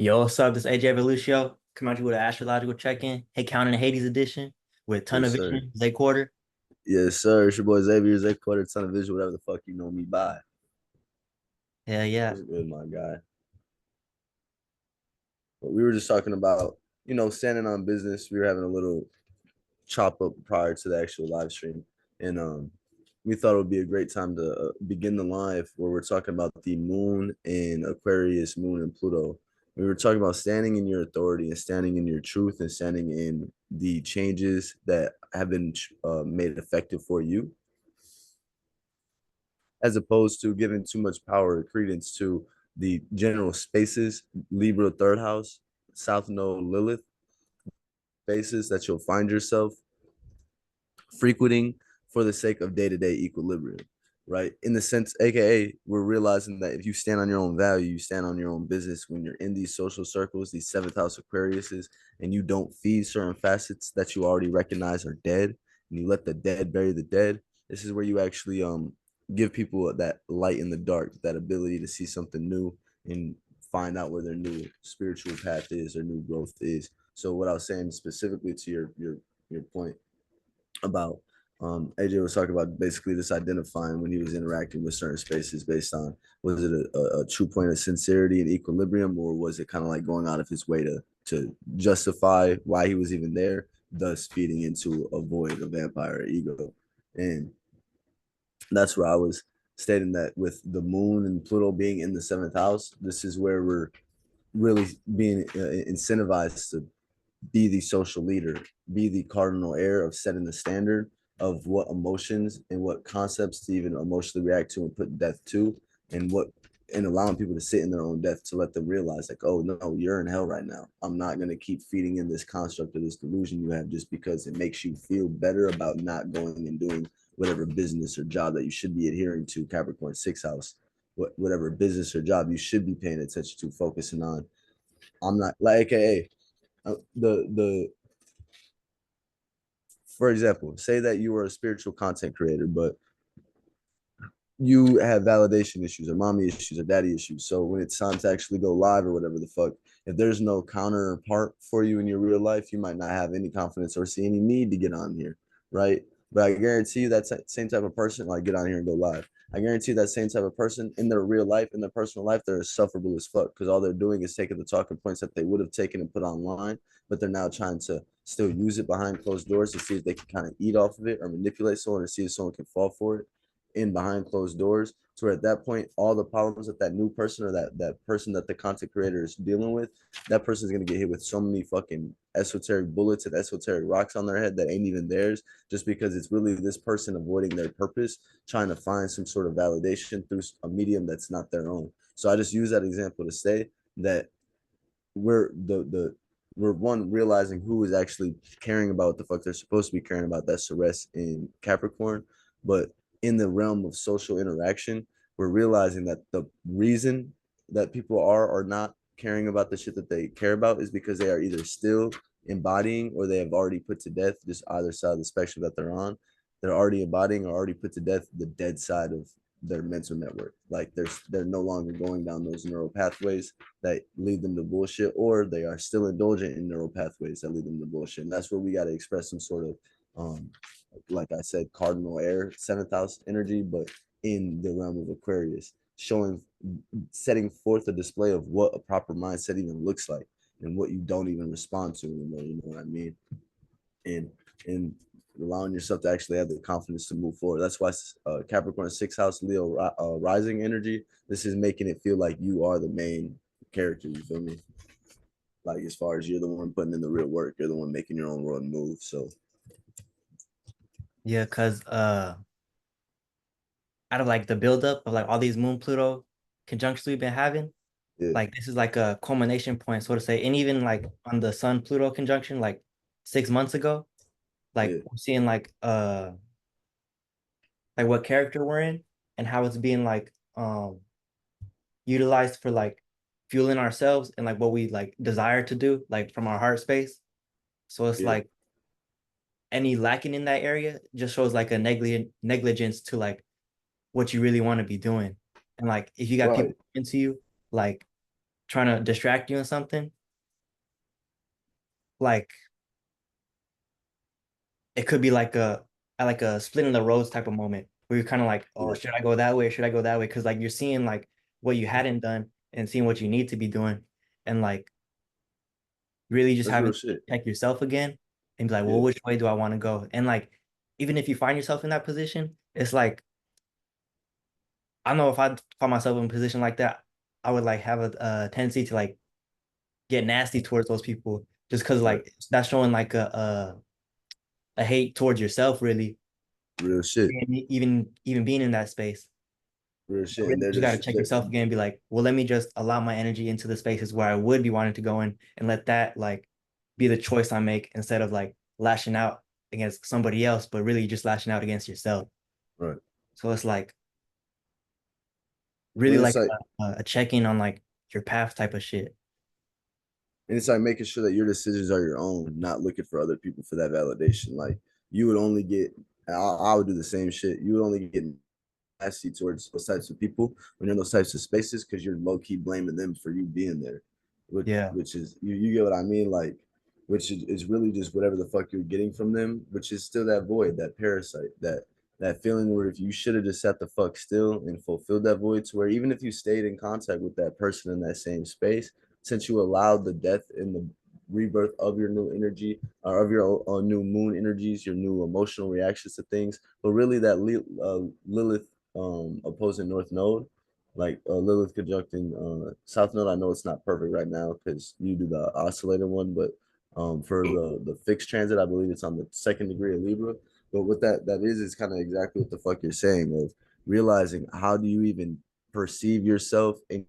Yo, what's up? This is AJ Velucio. Come out you with an astrological check-in. Headcount in the Hades edition with ton Yes, of sir. vision, Zay Quarter. Yes, sir. It's your boy Zavier, Quarter Ton of Vision, whatever the fuck you know me by. Hell yeah. What's good, my guy? But we were just talking about, standing on business. We were having a little chop up prior to the actual live stream. And we thought it would be a great time to begin the live where we're talking about the moon and Aquarius, moon and Pluto. We were talking about standing in your authority and standing in your truth and standing in the changes that have been made effective for you, as opposed to giving too much power or credence to the general spaces, Libra third house, South Node Lilith spaces that you'll find yourself frequenting for the sake of day-to-day equilibrium, right? In the sense, aka we're realizing that if you stand on your own value, you stand on your own business when you're in these social circles, these seventh house Aquariuses, and you don't feed certain facets that you already recognize are dead, and you let the dead bury the dead. This is where you actually give people that light in the dark, that ability to see something new and find out where their new spiritual path is, their new growth is. So what I was saying specifically to your point about AJ was talking about basically this identifying when he was interacting with certain spaces based on, was it a true point of sincerity and equilibrium, or was it kind of like going out of his way to justify why he was even there, thus feeding into a void, a vampire ego. And that's where I was stating that with the moon and Pluto being in the seventh house, this is where we're really being incentivized to be the social leader, be the cardinal heir of setting the standard of what emotions and what concepts to even emotionally react to and put death to, and what, and allowing people to sit in their own death to let them realize like, oh no, you're in hell right now. I'm not going to keep feeding in this construct or this delusion you have just because it makes you feel better about not going and doing whatever business or job that you should be adhering to. Capricorn sixth house, whatever business or job you should be paying attention to, focusing on. I'm not like, aka the for example, say that you are a spiritual content creator, but you have validation issues or mommy issues or daddy issues. So when it's time to actually go live or whatever the fuck, if there's no counterpart for you in your real life, you might not have any confidence or see any need to get on here, right? But I guarantee you that same type of person, like, get on here and go live. I guarantee you that same type of person in their real life, in their personal life, they're insufferable as fuck because all they're doing is taking the talking points that they would have taken and put online, but they're now trying to still use it behind closed doors to see if they can kind of eat off of it or manipulate someone or see if someone can fall for it in behind closed doors. So at that point, all the problems that that new person or that person that the content creator is dealing with, that person is gonna get hit with so many fucking esoteric bullets and esoteric rocks on their head that ain't even theirs, just because it's really this person avoiding their purpose, trying to find some sort of validation through a medium that's not their own. So I just use that example to say that we're we're one realizing who is actually caring about what the fuck they're supposed to be caring about. That's Ceres in Capricorn. But in the realm of social interaction, we're realizing that the reason that people are or not caring about the shit that they care about is because they are either still embodying or they have already put to death, just either side of the spectrum that they're on. They're already embodying or already put to death the dead side of their mental network. Like they're no longer going down those neural pathways that lead them to bullshit, or they are still indulgent in neural pathways that lead them to bullshit. And that's where we got to express some sort of, like I said, cardinal air, seventh house energy, but in the realm of Aquarius, showing, setting forth a display of what a proper mindset even looks like and what you don't even respond to anymore. You know what I mean? And and allowing yourself to actually have the confidence to move forward. That's why Capricorn sixth house Leo rising energy. This is making it feel like you are the main character. You feel me? Like as far as you're the one putting in the real work, you're the one making your own world move. So Yeah, cause out of like the buildup of like all these Moon Pluto conjunctions we've been having, yeah, like this is like a culmination point, so to say. And even like on the Sun Pluto conjunction, like 6 months ago, like yeah, we're seeing like what character we're in and how it's being like utilized for like fueling ourselves and like what we like desire to do, like from our heart space. So it's yeah. like any lacking in that area just shows like a negligence to like what you really want to be doing. And like if you got people Right. into you, like trying to distract you in something, like it could be like a split in the roads type of moment where you're kind of like, oh, Yeah, should I go that way? Should I go that way? Because like you're seeing like what you hadn't done and seeing what you need to be doing, and like really just that's real having to shit. check yourself again and be like, well, Yeah, which way do I want to go? And like, even if you find yourself in that position, it's like, I don't know if I find myself in a position like that, I would like have a tendency to like get nasty towards those people just because right. like that's showing like a hate towards yourself, really, Real shit. even being in that space. Real But shit. And really, they're you got to just check they're yourself again and be like, well, let me just allow my energy into the spaces where I would be wanting to go in and let that like be the choice I make instead of like lashing out against somebody else, but really just lashing out against yourself. right. So it's like really Well, it's like like a check-in on like your path type of shit. and it's like making sure that your decisions are your own, not looking for other people for that validation. Like you would only get, I would do the same shit. You would only get nasty towards those types of people when you're in those types of spaces because you're low key blaming them for you being there, Yeah. which is you get what I mean, like which is really just whatever the fuck you're getting from them, which is still that void, that parasite, that feeling where if you should have just sat the fuck still and fulfilled that void to where even if you stayed in contact with that person in that same space, since you allowed the death and the rebirth of your new energy or of your new moon energies, your new emotional reactions to things, but really that Lilith opposing North Node, like Lilith conjuncting South Node. I know it's not perfect right now because you do the oscillator one, but for the fixed transit, I believe it's on the second degree of Libra. But what that is kind of exactly what the fuck you're saying of realizing how do you even perceive yourself in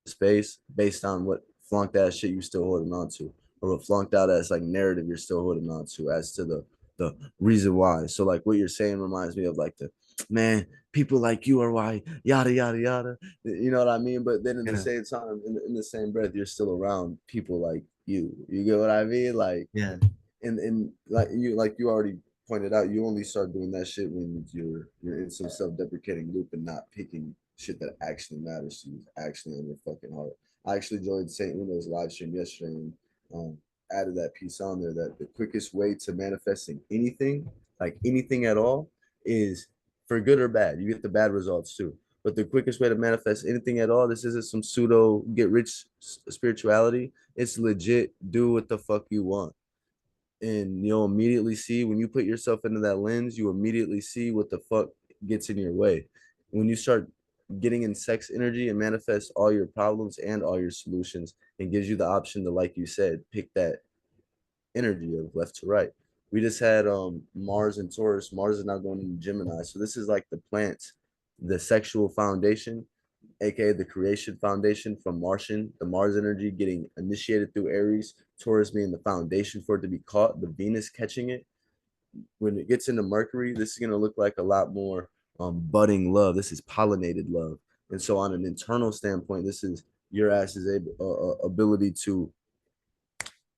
space based on what flunked ass shit you're still holding on to, or what flunked out as like narrative you're still holding on to as to the reason why. So like what you're saying reminds me of like the man, people like you are why, yada yada yada. You know what I mean? But then in the Yeah. same time, in the same breath, you're still around people like you. You get what I mean? Like Yeah. and like you already pointed out, you only start doing that shit when you're in some self-deprecating loop and not picking shit that actually matters to you, actually on your fucking heart. I actually joined St. Uno's live stream yesterday and added that piece on there that the quickest way to manifesting anything, like anything at all, is for good or bad. You get the bad results too. But the quickest way to manifest anything at all, this isn't some pseudo get rich spirituality. It's legit do what the fuck you want, and you'll immediately see when you put yourself into that lens, you immediately see what the fuck gets in your way. When you start getting in sex energy and manifest all your problems and all your solutions, and gives you the option to, like you said, pick that energy of left to right. We just had Mars and Taurus. Mars is now going into Gemini. So this is like the plants, the sexual foundation, aka the creation foundation from Martian, the Mars energy getting initiated through Aries, Taurus being the foundation for it to be caught, the Venus catching it. When it gets into Mercury, this is going to look like a lot more budding love. This is pollinated love. And so, on an internal standpoint, this is your ass's ability to,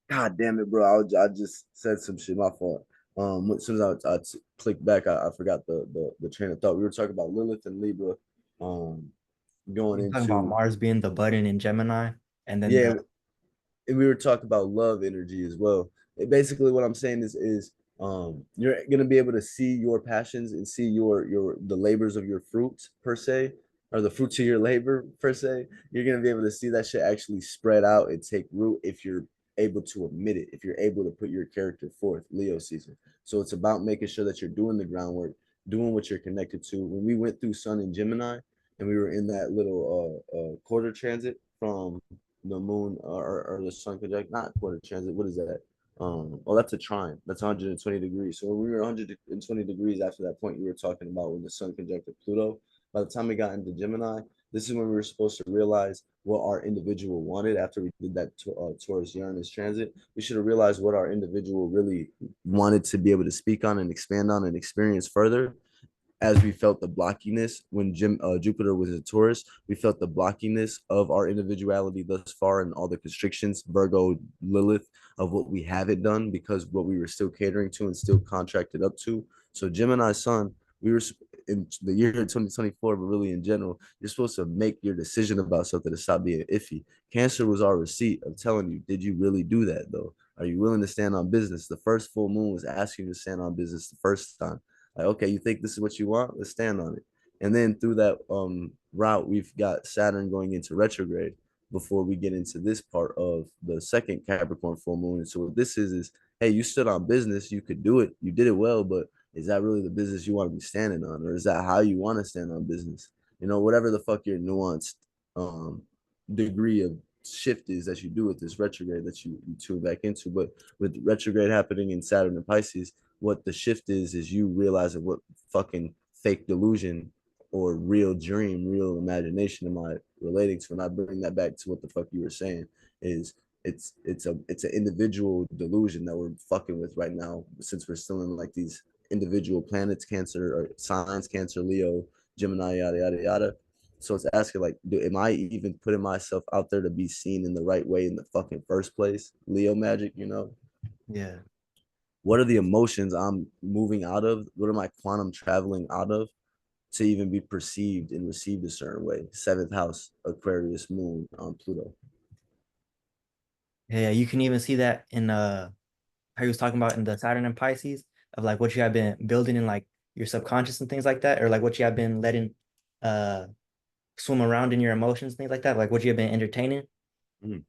God damn it, bro. I just said some shit. My fault. As soon as I clicked back, I forgot the train of thought. We were talking about Lilith and Libra, um, going You're talking about into Mars being the button in Gemini and then yeah, the and we were talking about love energy as well. Basically, what I'm saying is you're gonna be able to see your passions and see your the labors of your fruits per se, or the fruits of your labor per se. You're gonna be able to see that shit actually spread out and take root if you're able to admit it, if you're able to put your character forth. Leo season. So it's about making sure that you're doing the groundwork, doing what you're connected to. When we went through Sun and Gemini, and we were in that little quarter transit from the moon or the sun conjunct, not quarter transit. What is that? Oh, that's a trine. That's 120 degrees. So when we were 120 degrees after that point you were talking about when the sun conjuncted Pluto, by the time we got into Gemini, this is when we were supposed to realize what our individual wanted after we did that Taurus Uranus transit. We should have realized what our individual really wanted to be able to speak on and expand on and experience further, as we felt the blockiness when Jupiter was in Taurus. We felt the blockiness of our individuality thus far and all the constrictions, Virgo, Lilith, of what we haven't done because what we were still catering to and still contracted up to. So Gemini Sun, we were in the year 2024, but really in general, you're supposed to make your decision about something to stop being iffy. Cancer was our receipt of telling you, did you really do that though? Are you willing to stand on business? The first full moon was asking you to stand on business the first time. Like, okay, you think this is what you want? Let's stand on it. And then through that route, we've got Saturn going into retrograde before we get into this part of the second Capricorn full moon. And so what this is, hey, you stood on business, you could do it, you did it well, but is that really the business you want to be standing on, or is that how you want to stand on business? You know, whatever the fuck your nuanced um, degree of shift is that you do with this retrograde that you tune back into. But with retrograde happening in Saturn and Pisces, what the shift is you realizing what fucking fake delusion or real dream, real imagination am I relating to? And I bring that back to what the fuck you were saying is it's an individual delusion that we're fucking with right now since we're still in like these individual planets, Cancer or signs, Cancer, Leo, Gemini, yada yada yada. So it's asking like, am I even putting myself out there to be seen in the right way in the fucking first place? Leo magic, you know? Yeah. What are the emotions I'm moving out of? What am I quantum traveling out of to even be perceived and received a certain way? Seventh house, Aquarius, moon on Pluto. Yeah, you can even see that in how he was talking about in the Saturn and Pisces of like what you have been building in like your subconscious and things like that, or like what you have been letting uh swim around in your emotions, things like that, like what you have been entertaining. Mm,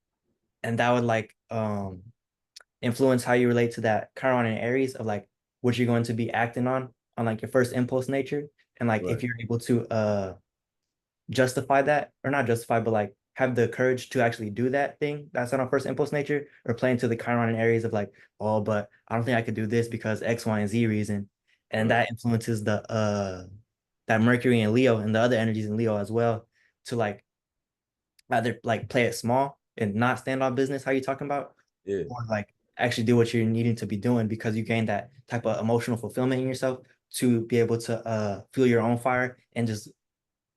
And that would like influence how you relate to that Chiron and Aries of like what you're going to be acting on like your first impulse nature. And like if right. you're able to justify that, or not justify, but like have the courage to actually do that thing that's on our first impulse nature, or play into the Chiron and Aries of like, oh, but I don't think I could do this because X, Y, and Z reason. And Right. that influences the that Mercury and Leo and the other energies in Leo as well to like either like play it small and not stand on business, how you talking about, Yeah. or like actually do what you're needing to be doing because you gain that type of emotional fulfillment in yourself to be able to feel your own fire and just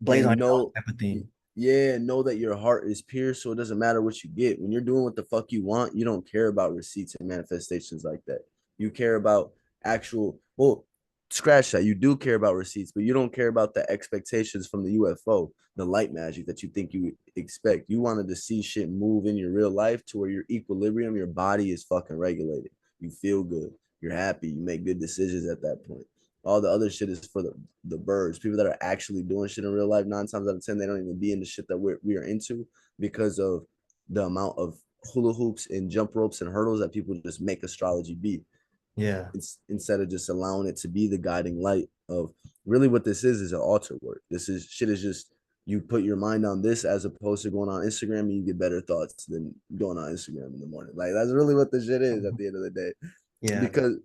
blaze on And your own know, type of thing. yeah, know that your heart is pure, so it doesn't matter what you get. When you're doing what the fuck you want, you don't care about receipts and manifestations like that. You care about actual, well, scratch that. You do care about receipts, but you don't care about the expectations from the UFO, the light magic that you think you expect. You wanted to see shit move in your real life to where your equilibrium, your body is fucking regulated. You feel good. You're happy. You make good decisions at that point. All the other shit is for the birds. People that are actually doing shit in real life, 9 times out of 10, they don't even be in the shit that we are into because of the amount of hula hoops and jump ropes and hurdles that people just make astrology be. Yeah. It's instead of just allowing it to be the guiding light of really what this is an altar work. This is shit is just you put your mind on this as opposed to going on Instagram and you get better thoughts than going on Instagram in the morning. Like that's really what the shit is at the end of the day. Yeah. Because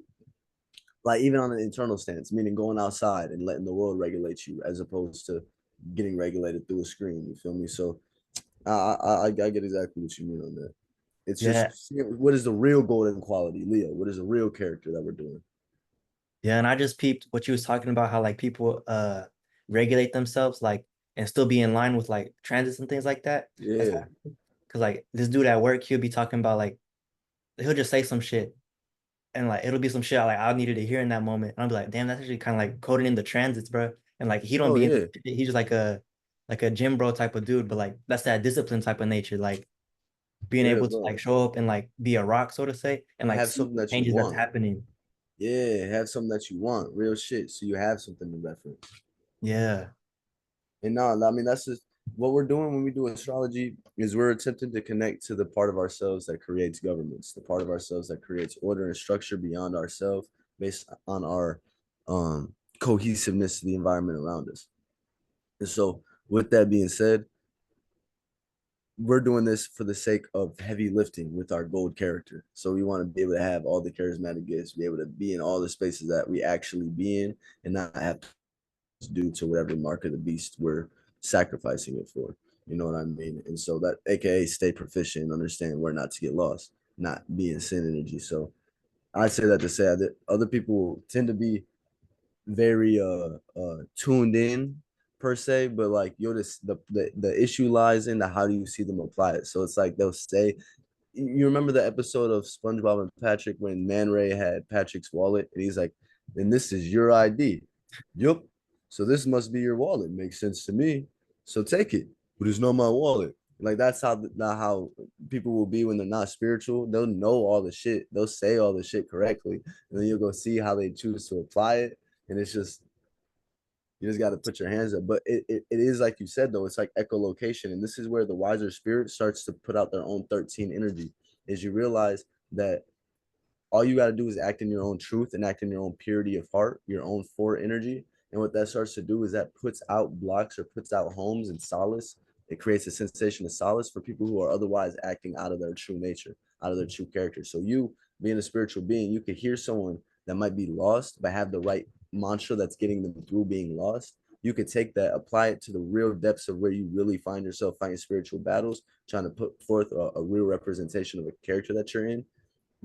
like even on an internal stance, meaning going outside and letting the world regulate you as opposed to getting regulated through a screen. You feel me? So I get exactly what you mean on that. It's Yeah. just what is the real golden quality, Leo? What is the real character that we're doing? Yeah. And I just peeped what you was talking about, how like people regulate themselves like and still be in line with like transits and things like that. That's Yeah. because like this dude at work, he'll be talking about like he'll just say some shit and like it'll be some shit like I needed to hear in that moment. And I'll be like, damn, that's actually kind of like coding in the transits, bro. And like he don't Oh be in yeah. he's just like a gym bro type of dude, but like that's that discipline type of nature, like being Yeah, able to like bro. show up and like be a rock, so to say, and like Have see something the that you changes that's want. happening. Yeah, have something that you want. Real shit. So you have something to reference. Yeah. And no, I mean that's just what we're doing when we do astrology is we're attempting to connect to the part of ourselves that creates governments, the part of ourselves that creates order and structure beyond ourselves based on our cohesiveness to the environment around us. And so with that being said, we're doing this for the sake of heavy lifting with our gold character. So we want to be able to have all the charismatic gifts, be able to be in all the spaces that we actually be in and not have due to whatever mark of the beast we're sacrificing it for. You know what I mean? And so that, aka, stay proficient and understand where not to get lost, not be in sin energy. So I say that to say that other people tend to be very tuned in per se, but like yo, this the issue lies in the how do you see them apply it. So it's like they'll say, you remember the episode of SpongeBob and Patrick when Man Ray had Patrick's wallet and he's like, and this is your ID. Yup. So this must be your wallet. Makes sense to me. So take it, but it's not my wallet. Like that's how not how people will be when they're not spiritual. They'll know all the shit. They'll say all the shit correctly, and then you'll go see how they choose to apply it. And it's just you just got to put your hands up. But it is like you said though. It's like echolocation, and this is where the wiser spirit starts to put out their own 13 energy. Is you realize that all you got to do is act in your own truth and act in your own purity of heart, your own four energy. And what that starts to do is that puts out blocks or puts out homes and solace. It creates a sensation of solace for people who are otherwise acting out of their true nature, out of their true character. So you being a spiritual being, you could hear someone that might be lost, but have the right mantra that's getting them through being lost. You could take that, apply it to the real depths of where you really find yourself fighting spiritual battles, trying to put forth a real representation of a character that you're in.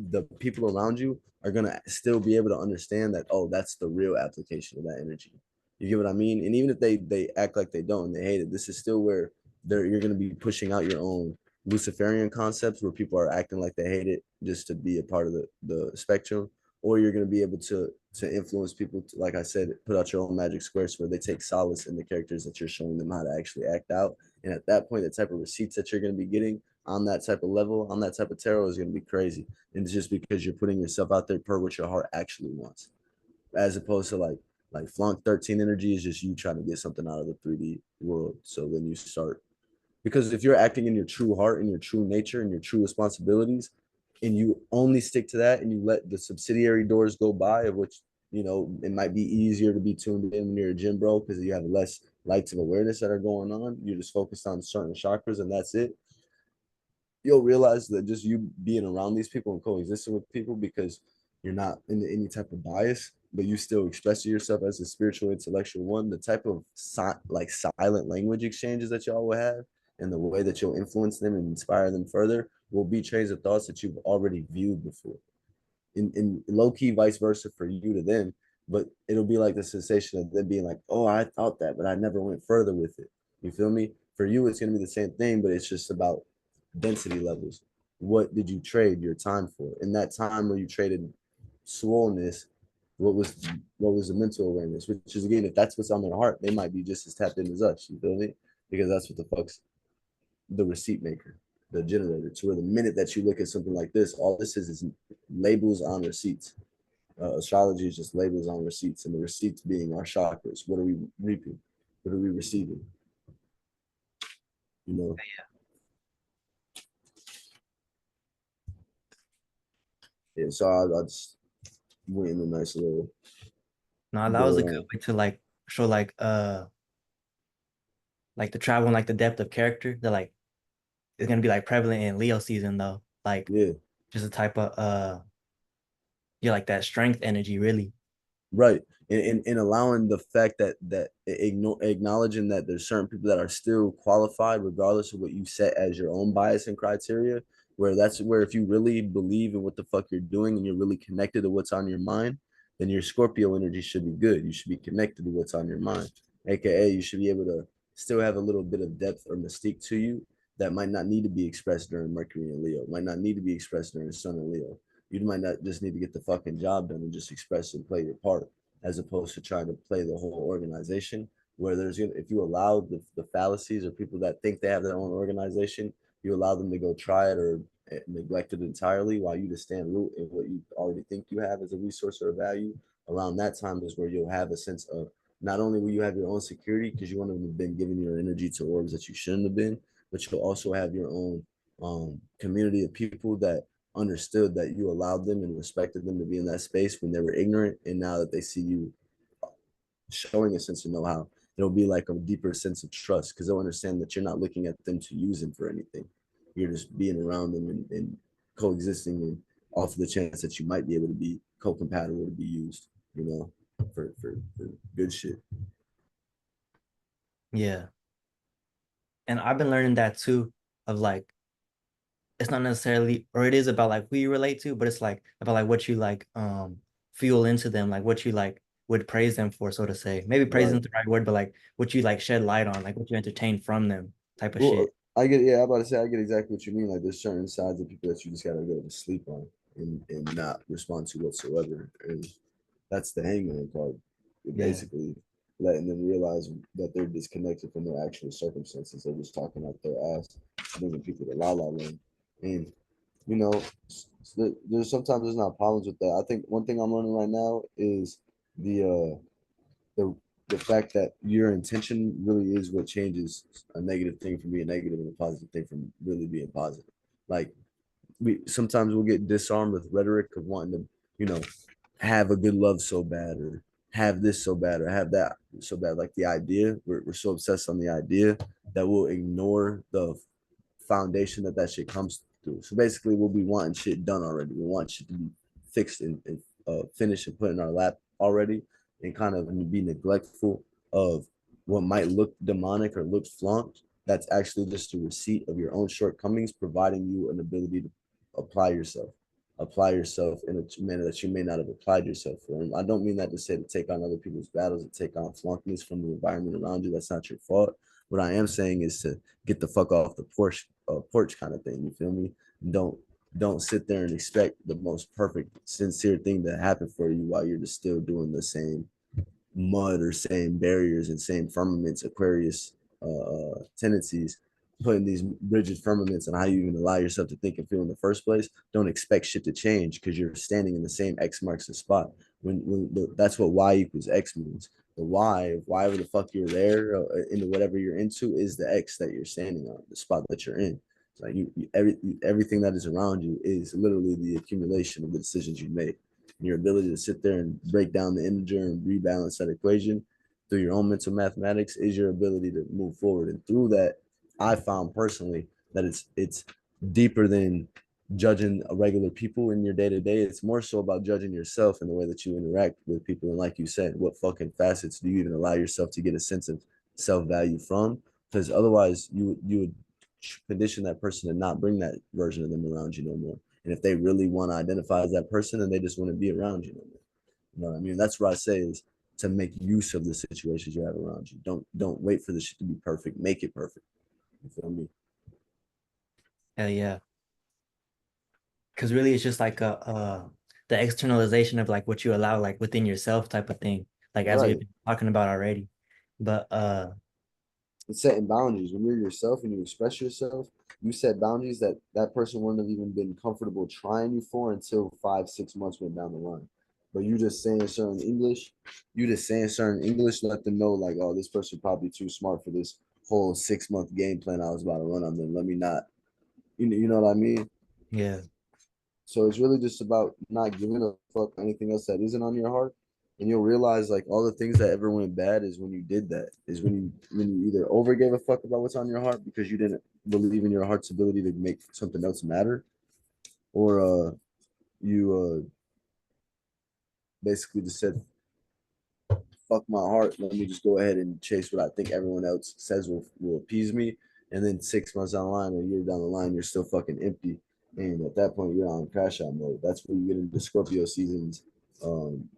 The people around you are gonna still be able to understand that, oh, that's the real application of that energy. You get what I mean? And even if they act like they don't and they hate it, this is still where you're gonna be pushing out your own Luciferian concepts where people are acting like they hate it just to be a part of the spectrum, or you're gonna be able to influence people to, like I said, put out your own magic squares where they take solace in the characters that you're showing them how to actually act out. And at that point, the type of receipts that you're gonna be getting on that type of level, on that type of tarot is gonna be crazy. And it's just because you're putting yourself out there per what your heart actually wants, as opposed to like flunk 13 energy is just you trying to get something out of the 3D world. So then you start, because if you're acting in your true heart and your true nature and your true responsibilities, and you only stick to that and you let the subsidiary doors go by, of which, you know, it might be easier to be tuned in when you're a gym bro because you have less lights of awareness that are going on. You're just focused on certain chakras and that's it. You'll realize that just you being around these people and coexisting with people, because you're not in any type of bias, but you still express yourself as a spiritual intellectual one, the type of like silent language exchanges that y'all will have and the way that you'll influence them and inspire them further will be trains of thoughts that you've already viewed before, in low key vice versa for you to them. But it'll be like the sensation of them being like, oh, I thought that, but I never went further with it. You feel me? For you, it's gonna be the same thing, but it's just about density levels. What did you trade your time for? In that time where you traded swollenness, what was what was the mental awareness? Which is again, if that's what's on their heart, they might be just as tapped in as us. You feel me? Because that's what the fuck's the receipt maker, the generator. To where the minute that you look at something like this, all this is labels on receipts. Astrology is just labels on receipts, and the receipts being our chakras. What are we reaping? What are we receiving? You know. Yeah. So I just went in a nice little No, that was go a good around. way to like show like the travel and like the depth of character that like is gonna be like prevalent in Leo season though. Like Yeah. just a type of yeah, like that strength energy really. Right. And allowing the fact that acknowledging that there's certain people that are still qualified regardless of what you set as your own bias and criteria, where that's where if you really believe in what the fuck you're doing and you're really connected to what's on your mind, then your Scorpio energy should be good. You should be connected to what's on your mind. AKA you should be able to still have a little bit of depth or mystique to you that might not need to be expressed during Mercury and Leo, might not need to be expressed during Sun and Leo. You might not just need to get the fucking job done and just express and play your part, as opposed to trying to play the whole organization. Where there's, if you allow the fallacies or people that think they have their own organization, you allow them to go try it or neglect it entirely, while you just stand root in what you already think you have as a resource or a value. Around that time is where you'll have a sense of, not only will you have your own security because you wouldn't have been giving your energy to orbs that you shouldn't have been, but you'll also have your own community of people that understood that you allowed them and respected them to be in that space when they were ignorant, and now that they see you showing a sense of know-how, there'll be like a deeper sense of trust because they'll understand that you're not looking at them to use them for anything. You're just being around them and coexisting, and off the chance that you might be able to be co-compatible to be used, you know, for good shit. Yeah. And I've been learning that too, of like it's not necessarily, or it is about like who you relate to, but it's like about like what you like fuel into them, like what you like would praise them for, so to say. Maybe praise Right. isn't the right word, but like what you like shed light on, like what you entertain from them type of Well, shit. I get, yeah, I'm about to say I get exactly what you mean. Like there's certain sides of people that you just gotta go to sleep on and not respond to whatsoever. And that's the hangman card, Yeah. basically. letting them realize that they're disconnected from their actual circumstances. They're just talking out their ass, bringing people to la la land. And you know, there's sometimes there's not problems with that. I think one thing I'm learning right now is the the the fact that your intention really is what changes a negative thing from being negative and a positive thing from really being positive. Like we sometimes we'll get disarmed with rhetoric of wanting to, you know, have a good love so bad or have this so bad or have that so bad. Like the idea, we're so obsessed on the idea that we'll ignore the foundation that shit comes through. So basically, we'll be wanting shit done already. We want shit to be fixed and finished and put in our lap already, and kind of be neglectful of what might look demonic or look flunked. That's actually just a receipt of your own shortcomings, providing you an ability to apply yourself, apply yourself in a manner that you may not have applied yourself for. And I don't mean that to say to take on other people's battles, to take on flunkiness from the environment around you. That's not your fault. What I am saying is to get the fuck off the porch kind of thing. You feel me? Don't don't sit there and expect the most perfect, sincere thing to happen for you while you're just still doing the same mud or same barriers and same firmaments, Aquarius tendencies, putting these rigid firmaments on how you even allow yourself to think and feel in the first place. Don't expect shit to change because you're standing in the same X marks the spot. That's what Y equals X means. The Y, whatever the fuck you're there into whatever you're into, is the X that you're standing on, the spot that you're in. It's like everything that is around you is literally the accumulation of the decisions you made. Your ability to sit there and break down the integer and rebalance that equation through your own mental mathematics is your ability to move forward. And through that, I found personally that it's deeper than judging regular people in your day to day. It's more so about judging yourself and the way that you interact with people. And like you said, what fucking facets do you even allow yourself to get a sense of self value from? Because otherwise, you would condition that person to not bring that version of them around you no more. And if they really want to identify as that person, then they just want to be around you no more. You know what I mean? That's what I say is to make use of the situations you have around you. Don't wait for the shit to be perfect. Make it perfect. You feel me? Hell yeah. Because really it's just like the externalization of like what you allow like within yourself type of thing, like as we've Right. been talking about already. But It's setting boundaries. When you're yourself and you express yourself, you set boundaries that that person wouldn't have even been comfortable trying you for until 5, 6 months went down the line. But you just saying certain English, you just saying certain English, let them know like, oh, this person probably too smart for this whole 6 month game plan I was about to run on them. Let me not, you know what I mean? yeah, So it's really just about not giving a fuck anything else that isn't on your heart. And you'll realize like all the things that ever went bad is when you did that, is when you either over gave a fuck about what's on your heart because you didn't believe in your heart's ability to make something else matter, or you basically just said, fuck my heart. Let me just go ahead and chase what I think everyone else says will appease me. And then 6 months down the line, a year down the line, you're still fucking empty. And at that point, you're on crash out mode. That's where you get into Scorpio seasons, um,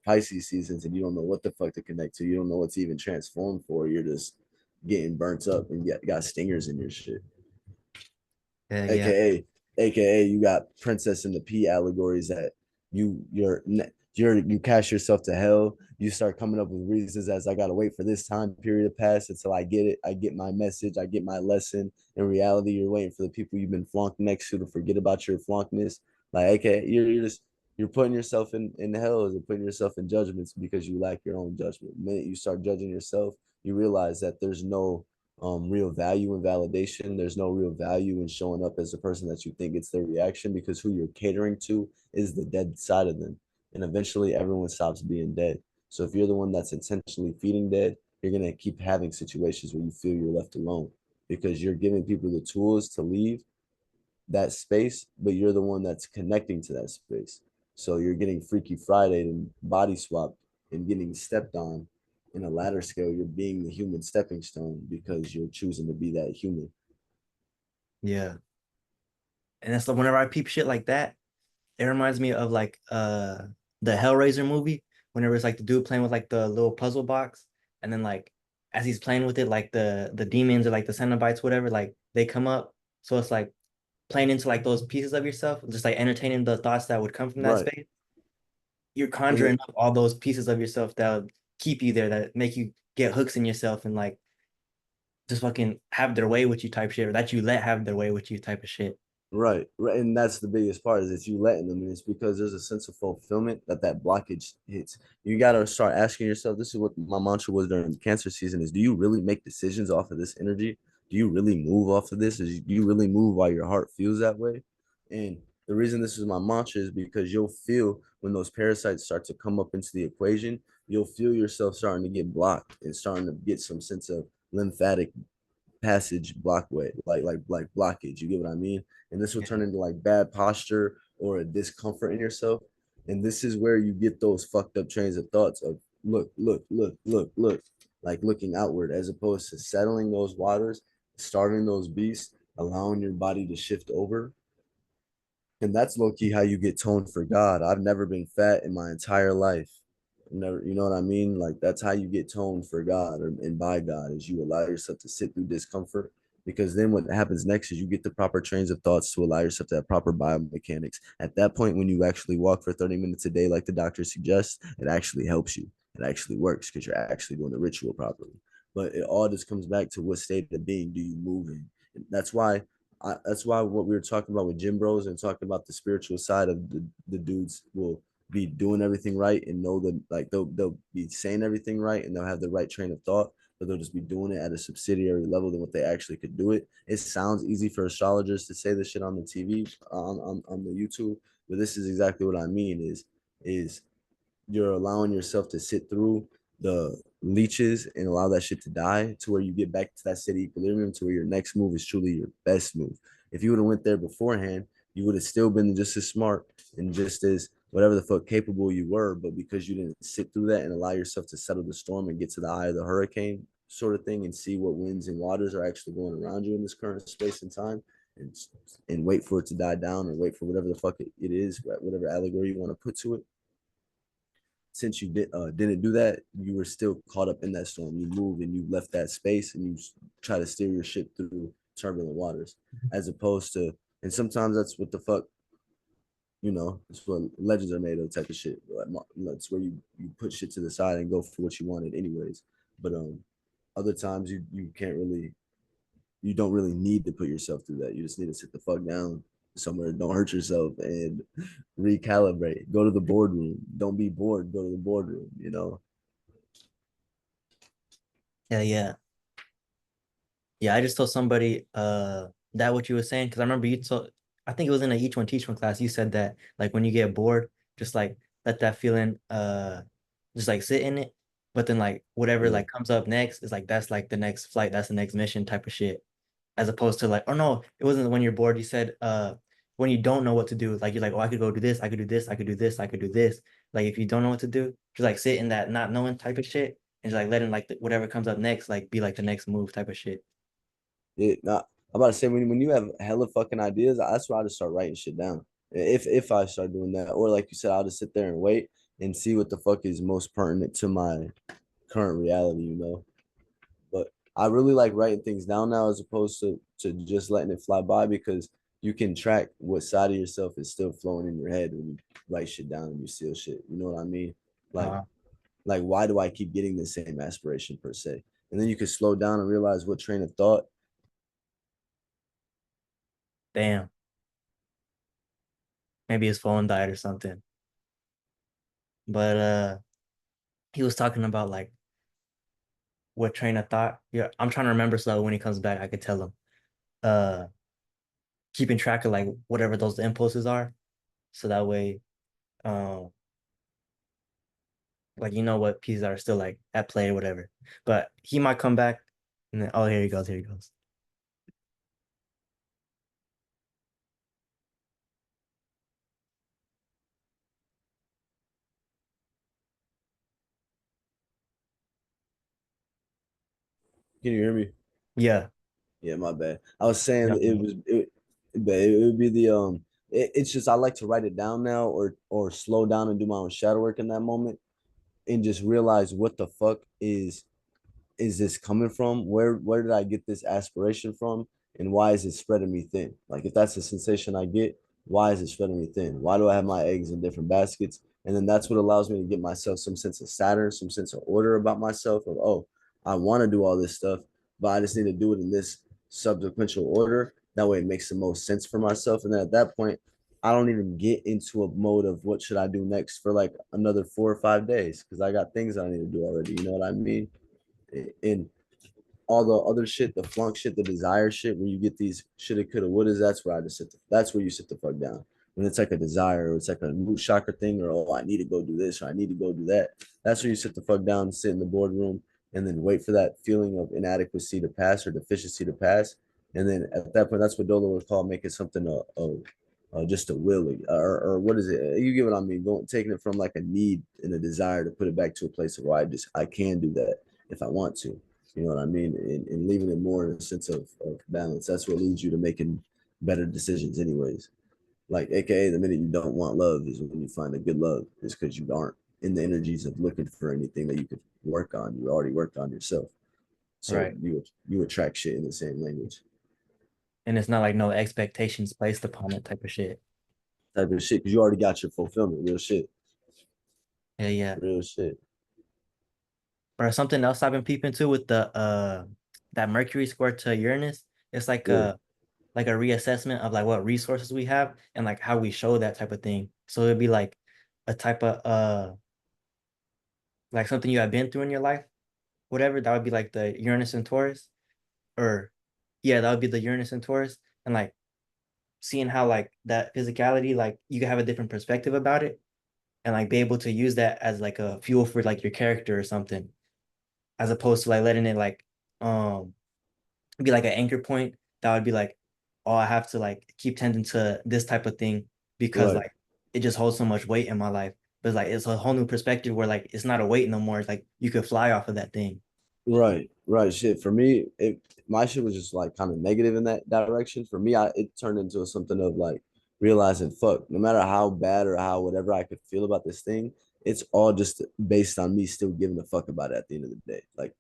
Pisces seasons, and you don't know what the fuck to connect to. You don't know what to even transform for. You're just getting burnt up and got stingers in your shit. yeah, AKA you got Princess and the Pea allegories that you cast yourself to hell. You start coming up with reasons as I gotta wait for this time period to pass until I get it. I get my message. I get my lesson. In reality, you're waiting for the people you've been flunked next to forget about your flunkness. Like, okay, you're just you're putting yourself in hell or putting yourself in judgments because you lack your own judgment. The minute you start judging yourself, you realize that there's no real value in validation. There's no real value in showing up as a person that you think gets their reaction because who you're catering to is the dead side of them. And eventually everyone stops being dead. So if you're the one that's intentionally feeding dead, you're going to keep having situations where you feel you're left alone because you're giving people the tools to leave that space, but you're the one that's connecting to that space. So you're getting Freaky Friday and body swapped and getting stepped on in a ladder scale. You're being the human stepping stone because you're choosing to be that human. yeah. And that's like whenever I peep shit like that, it reminds me of like the Hellraiser movie. Whenever it's like the dude playing with like the little puzzle box, and then like as he's playing with it, like the demons or like the Cenobites, whatever, like they come up. So it's like playing into like those pieces of yourself, just like entertaining the thoughts that would come from that Right. space. You're And conjuring it, up all those pieces of yourself that keep you there, that make you get hooks in yourself and like just fucking have their way with you type shit, or that you let have their way with you type of shit. Right, right, and that's the biggest part is that you letting them, and it's because there's a sense of fulfillment that that blockage hits. You got to start asking yourself. This is what my mantra was during the cancer season: is do you really make decisions off of this energy? Do you really move off of this? Do you really move while your heart feels that way? And the reason this is my mantra is because you'll feel when those parasites start to come up into the equation, you'll feel yourself starting to get blocked and starting to get some sense of lymphatic passage blockway, like blockage. You get what I mean? And this will turn Yeah. into like bad posture or a discomfort in yourself. And this is where you get those fucked up trains of thoughts of look, like looking outward as opposed to settling those waters, starving those beasts, allowing your body to shift over. And that's low key how you get toned for God. I've never been fat in my entire life. Never, you know what I mean? Like that's how you get toned for God or and by God is you allow yourself to sit through discomfort. Because then what happens next is you get the proper trains of thoughts to allow yourself to have proper biomechanics. At that point, when you actually walk for 30 minutes a day, like the doctor suggests, it actually helps you. It actually works because you're actually doing the ritual properly. But it all just comes back to what state of being do you move in. And that's why what we were talking about with gym bros and talking about the spiritual side of the dudes will be doing everything right and know that like they'll be saying everything right and they'll have the right train of thought, but they'll just be doing it at a subsidiary level than what they actually could do it. It sounds easy for astrologers to say this shit on the TV on the YouTube, but this is exactly what I mean is you're allowing yourself to sit through the leeches and allow that shit to die to where you get back to that steady equilibrium to where your next move is truly your best move. If you would have went there beforehand, you would have still been just as smart and just as whatever the fuck capable you were, but because you didn't sit through that and allow yourself to settle the storm and get to the eye of the hurricane sort of thing and see what winds and waters are actually going around you in this current space and time and and wait for it to die down or wait for whatever the fuck it is, whatever allegory you want to put to it. Since you didn't do that, you were still caught up in that storm. You moved and you left that space and you try to steer your ship through turbulent waters, as opposed to. And sometimes that's what the fuck, it's what legends are made of type of shit. Like, that's where you put shit to the side and go for what you wanted anyways. But other times you can't really you don't really need to put yourself through that. You just need to sit the fuck down somewhere, don't hurt yourself, and recalibrate. Go to the boardroom. Don't be bored. Go to the boardroom. Yeah, yeah. Yeah, I just told somebody that what you were saying, because I remember you told, I think it was in a each one teach one class, you said that like when you get bored, just like let that feeling just like sit in it. But then like whatever Yeah. like comes up next is like that's like the next flight, that's the next mission type of shit. As opposed to like, oh no, it wasn't when you're bored. You said when you don't know what to do, like you're like, oh, I could go do this, I could do this, I could do this, I could do this. Like if you don't know what to do, just like sit in that not knowing type of shit and just like letting like whatever comes up next, like be like the next move type of shit. Not. I'm about to say when you have hella fucking ideas, that's where I just start writing shit down. If I start doing that, or like you said, I'll just sit there and wait and see what the fuck is most pertinent to my current reality. But I really like writing things down now as opposed to just letting it fly by because you can track what side of yourself is still flowing in your head when you write shit down and you seal shit. You know what I mean? Like Uh, like why do I keep getting the same aspiration per se? And then you can slow down and realize what train of thought. damn, maybe his phone died or something. But he was talking about like what train of thought. Yeah, I'm trying to remember so that when he comes back, I could tell him. Uh, keeping track of like whatever those impulses are, so that way, um, like you know what pieces are still like at play or whatever. But he might come back, and then oh here he goes, here he goes. Can you hear me? Yeah, Yeah, my bad. I was saying yeah, but it would be it's just I like to write it down now or slow down and do my own shadow work in that moment and just realize what the fuck is this coming from? Where did I get this aspiration from? And why is it spreading me thin? Like if that's the sensation I get, why is it spreading me thin? Why do I have my eggs in different baskets? And then that's what allows me to get myself some sense of Saturn, some sense of order about myself of, oh, I want to do all this stuff, but I just need to do it in this subsequential order. That way it makes the most sense for myself. And then at that point, I don't even get into a mode of what should I do next for like another 4 or 5 days because I got things I need to do already. You know what I mean? And all the other shit, the flunk shit, the desire shit, when you get these shoulda, coulda, wouldas, that's where I just that's where you sit the fuck down. When it's like a desire, or it's like a mood shocker thing, or oh, I need to go do this, or I need to go do that. That's where you sit the fuck down, sit in the boardroom, and then wait for that feeling of inadequacy to pass or deficiency to pass. And then at that point, that's what Dolo would call making something just a will, or what is it? You get what I mean? Going taking it from like a need and a desire to put it back to a place where I can do that if I want to. You know what I mean? And leaving it more in a sense of balance. That's what leads you to making better decisions, anyways. Like, AKA, the minute you don't want love is when you find a good love, is because you aren't in the energies of looking for anything that you could work on. You already worked on yourself. So Right. you attract shit in the same language. And it's not like no expectations placed upon it type of shit. Type of shit, because you already got your fulfillment. Real shit. Yeah, yeah. Real shit. Or something else I've been peeping to with the that Mercury square to Uranus. It's Yeah. like a reassessment of like what resources we have and like how we show that type of thing. So it'd be like a type of like something you have been through in your life, whatever. That would be like the Uranus and Taurus, or yeah, that would be the Uranus and Taurus, and like seeing how like that physicality, like you can have a different perspective about it, and like be able to use that as like a fuel for like your character or something, as opposed to like letting it like um be like an anchor point that would be like, oh, I have to like keep tending to this type of thing because Right. like it just holds so much weight in my life. But it's like it's a whole new perspective where like it's not a weight no more. It's like you could fly off of that thing. Right, right. Shit. For me, my shit was just like kind of negative in that direction. For me, it turned into something of like realizing, fuck, no matter how bad or how whatever I could feel about this thing, it's all just based on me still giving a fuck about it at the end of the day. Like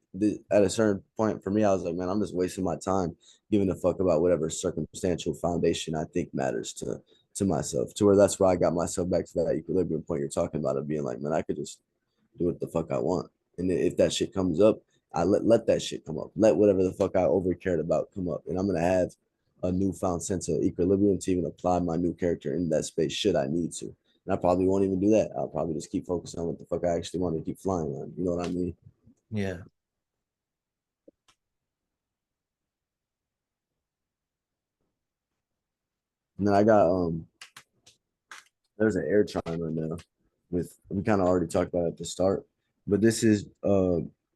at a certain point for me, I was like, man, I'm just wasting my time giving a fuck about whatever circumstantial foundation I think matters to myself. To where that's where I got myself back to that equilibrium point you're talking about of being like, man, I could just do what the fuck I want. And if that shit comes up, I let that shit come up. Let whatever the fuck I over cared about come up. And I'm gonna have a newfound sense of equilibrium to even apply my new character in that space should I need to. And I probably won't even do that. I'll probably just keep focused on what the fuck I actually want to keep flying on. You know what I mean? Yeah. And then I got there's an air chime right now with we kind of already talked about it at the start, but this is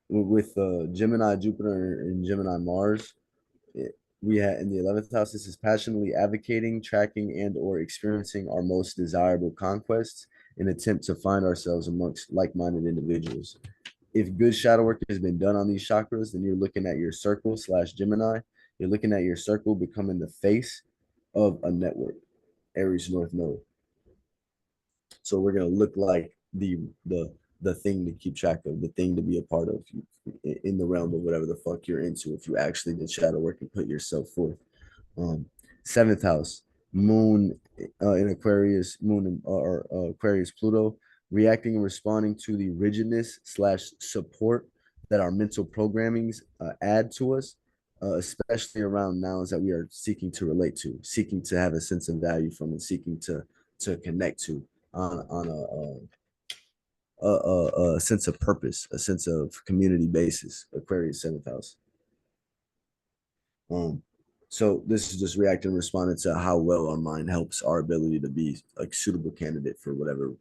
with Gemini Jupiter and Gemini Mars. We had in the 11th house, this is passionately advocating, tracking, and or experiencing our most desirable conquests in attempt to find ourselves amongst like-minded individuals. If good shadow work has been done on these chakras, then you're looking at your circle slash Gemini. You're looking at your circle becoming the face of a network, Aries North Node. So we're gonna look like the thing to keep track of, the thing to be a part of in the realm of whatever the fuck you're into. If you actually did shadow work and put yourself forth. Um, Seventh house, Moon in Aquarius, Moon or Aquarius Pluto, reacting and responding to the rigidness slash support that our mental programmings add to us, especially around nouns that we are seeking to relate to, seeking to have a sense of value from, and seeking to connect to on a sense of purpose, a sense of community basis. Aquarius seventh house. Um, so this is just reacting and responding to how well our mind helps our ability to be like suitable candidate for whatever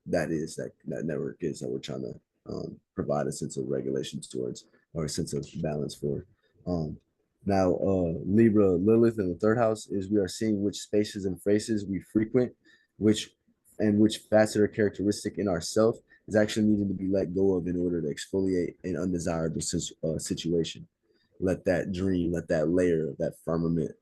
that is that network is that we're trying to provide a sense of regulation towards or a sense of balance for. Um, Now, Libra Lilith in the third house is we are seeing which spaces and phrases we frequent, which and which facet or characteristic in ourself is actually needing to be let go of in order to exfoliate an undesirable situation. Let that dream, let that layer of that firmament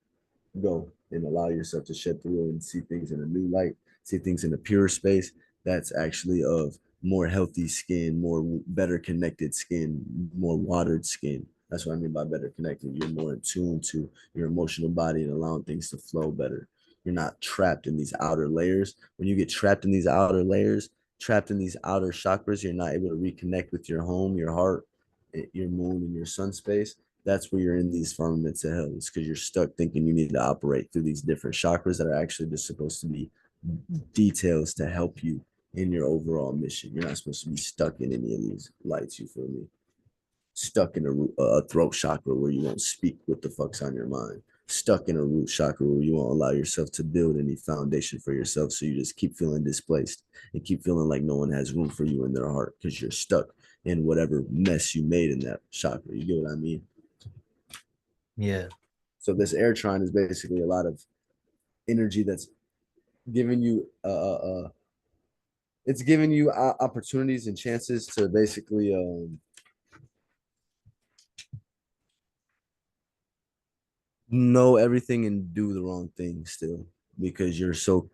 go and allow yourself to shed through and see things in a new light, see things in a pure space that's actually of more healthy skin, more better connected skin, more watered skin. That's what I mean by better connected. You're more in tune to your emotional body and allowing things to flow better. You're not trapped in these outer layers. When you get trapped in these outer layers, trapped in these outer chakras. You're not able to reconnect with your home, your heart, your moon, and your sun space. That's where you're in these firmaments of hell. It's because you're stuck thinking you need to operate through these different chakras that are actually just supposed to be details to help you in your overall mission. You're not supposed to be stuck in any of these lights. You feel me? Stuck in a throat chakra where you won't speak what the fuck's on your mind. Stuck in a root chakra where you won't allow yourself to build any foundation for yourself. So you just keep feeling displaced and keep feeling like no one has room for you in their heart because you're stuck in whatever mess you made in that chakra. You get what I mean? Yeah. So this air trine is basically a lot of energy that's giving you it's giving you opportunities and chances to basically know everything and do the wrong thing still because you're so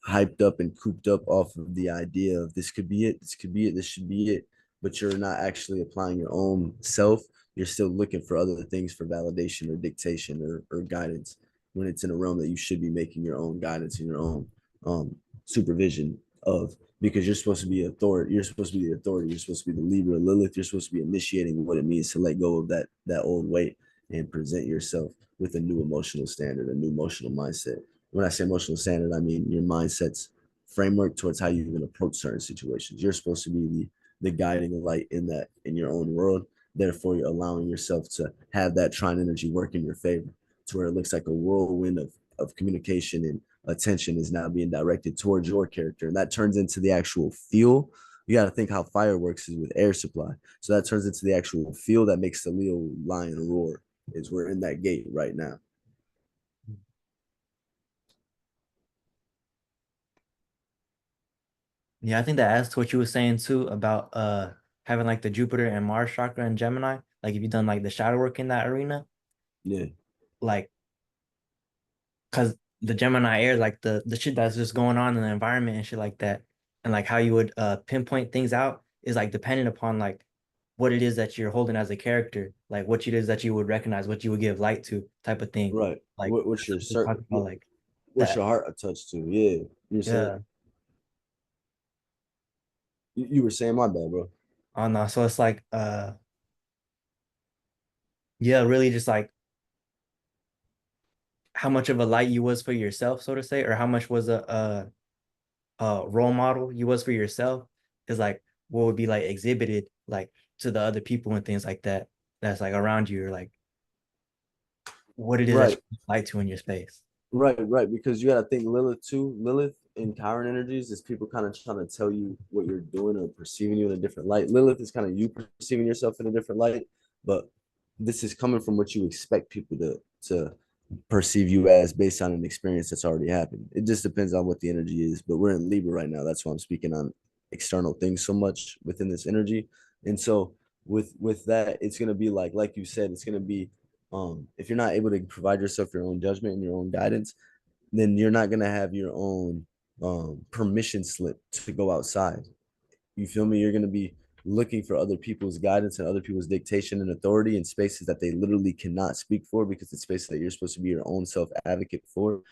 hyped up and cooped up off of the idea of this could be it, this could be it, this should be it, but you're not actually applying your own self. You're still looking for other things for validation or dictation or guidance when it's in a realm that you should be making your own guidance and your own supervision of because you're supposed to be authority. You're supposed to be the authority. You're supposed to be the Libra Lilith. You're supposed to be initiating what it means to let go of that old weight and present yourself with a new emotional standard, a new emotional mindset. When I say emotional standard, I mean your mindset's framework towards how you even approach certain situations. You're supposed to be the guiding light in that in your own world. Therefore, you're allowing yourself to have that trine energy work in your favor to where it looks like a whirlwind of communication and attention is now being directed towards your character. And that turns into the actual feel. You got to think how fireworks is with air supply. So that turns into the actual feel that makes the Leo lion roar. Is we're in that gate right now. Yeah, I think that adds to what you were saying too about having like the Jupiter and Mars chakra and Gemini. Like if you've done like the shadow work in that arena, Yeah. like because the Gemini air, like the shit that's just going on in the environment and shit like that, and like how you would pinpoint things out is like dependent upon like what it is that you're holding as a character, like what it is that you would recognize, what you would give light to, type of thing. Right. Like What's your we talk about like what's that. your heart attached to? Yeah. You're saying Yeah. you were saying my bad, bro. Oh no. So it's like yeah, really just like how much of a light you was for yourself, so to say, or how much was a role model you was for yourself is like what would be like exhibited like to the other people and things like that that's like around you or like what it is that Right. you like to in your space. Right. Because you gotta think Lilith too. Lilith in Chiron energies is people kind of trying to tell you what you're doing or perceiving you in a different light. Lilith is kind of you perceiving yourself in a different light, but this is coming from what you expect people to perceive you as based on an experience that's already happened. It just depends on what the energy is. But we're in Libra right now. That's why I'm speaking on external things so much within this energy. And so with that, it's gonna be like you said, it's gonna be if you're not able to provide yourself your own judgment and your own guidance, then you're not gonna have your own permission slip to go outside. You feel me? You're gonna be looking for other people's guidance and other people's dictation and authority in spaces that they literally cannot speak for because it's spaces that you're supposed to be your own self advocate for,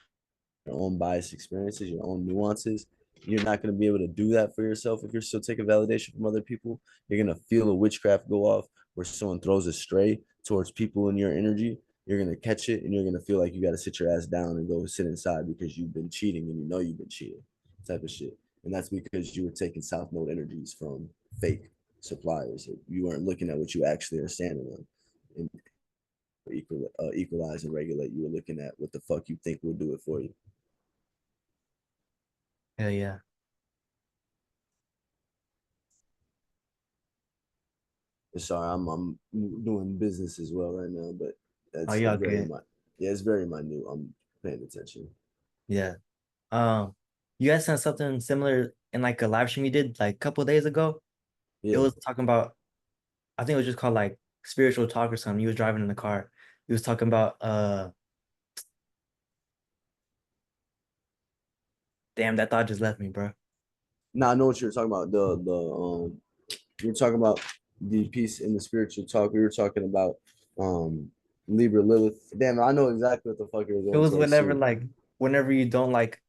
your own biased experiences, your own nuances. You're not going to be able to do that for yourself if you're still taking validation from other people. You're going to feel a witchcraft go off where someone throws a stray towards people in your energy. You're going to catch it and you're going to feel like you got to sit your ass down and go sit inside because you've been cheating and you know you've been cheating, type of shit. And that's because you were taking South Node energies from fake suppliers. You weren't looking at what you actually are standing on. And equalize and regulate. You were looking at what the fuck you think will do it for you. Hell yeah. Sorry, I'm doing business as well right now, but Oh, that's y'all very good. much yeah, it's very minute. I'm paying attention. Yeah. You guys sent something similar in like a live stream you did like a couple of days ago. It Yeah. was talking about, I think it was just called like spiritual talk or something. He was driving in the car. He was talking about damn, that thought just left me, bro. Now I know what you're talking about. You're talking about the piece in the spiritual talk. We were talking about Libra Lilith. Damn, I know exactly what the fuck you're It going was towards whenever too. like whenever you don't like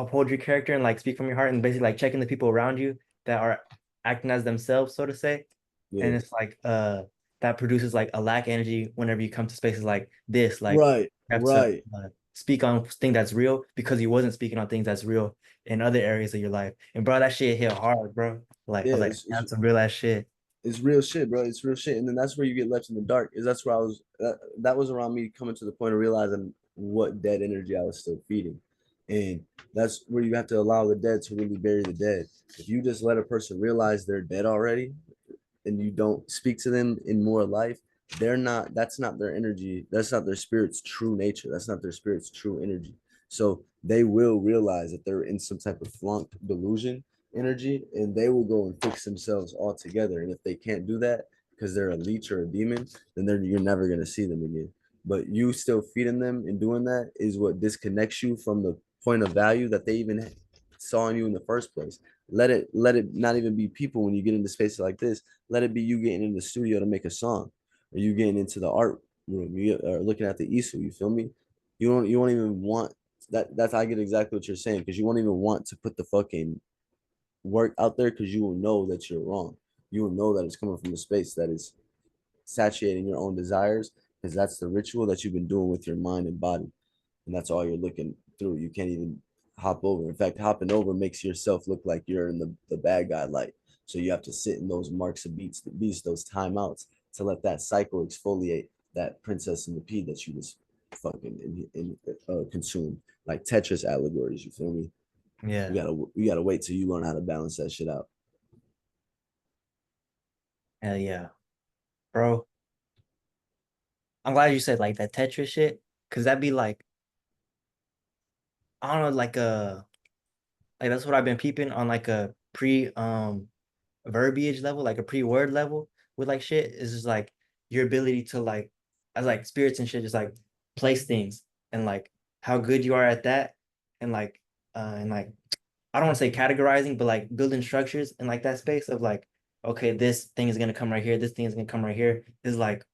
uphold your character and like speak from your heart and basically like checking the people around you that are acting as themselves, so to say. Yeah. And it's like that produces like a lack energy whenever you come to spaces like this. Like Right. you have to Right. speak on things that's real because you wasn't speaking on things that's real in other areas of your life. And bro, that shit hit hard, bro. Like I Yeah. was like, that's some real ass shit. It's real shit, bro. It's real shit. And then that's where you get left in the dark. Is that's where I was. That was around me coming to the point of realizing what dead energy I was still feeding, and that's where you have to allow the dead to really bury the dead. If you just let a person realize they're dead already, and you don't speak to them in more life, they're not, that's not their energy. That's not their spirit's true nature. That's not their spirit's true energy. So they will realize that they're in some type of flunked delusion energy and they will go and fix themselves altogether. And if they can't do that because they're a leech or a demon, then you're never going to see them again. But you still feeding them and doing that is what disconnects you from the point of value that they even saw in you in the first place. Let it not even be people when you get into spaces like this. Let it be you getting in the studio to make a song, or you getting into the art room, you are looking at the easel. You feel me? You won't even want that. That's I get exactly what you're saying because you won't even want to put the fucking work out there because you will know that you're wrong. You will know that it's coming from a space that is satiating your own desires because that's the ritual that you've been doing with your mind and body, and that's all you're looking through. You can't even hop over. In fact, hopping over makes yourself look like you're in the bad guy light. So you have to sit in those marks of beats, those timeouts to let that cycle exfoliate that princess and the pea that you just fucking consume. Like Tetris allegories, you feel me? You Yeah. gotta you gotta wait till you learn how to balance that shit out. Hell yeah. Bro, I'm glad you said like that Tetris shit. Cause that'd be like, I don't know, like that's what I've been peeping on like a pre verbiage level, like a pre-word level with like shit is just like your ability to like as like spirits and shit, just like place things and like how good you are at that and like I don't want to say categorizing, but like building structures in like that space of like, okay, this thing is gonna come right here, this thing is gonna come right here is like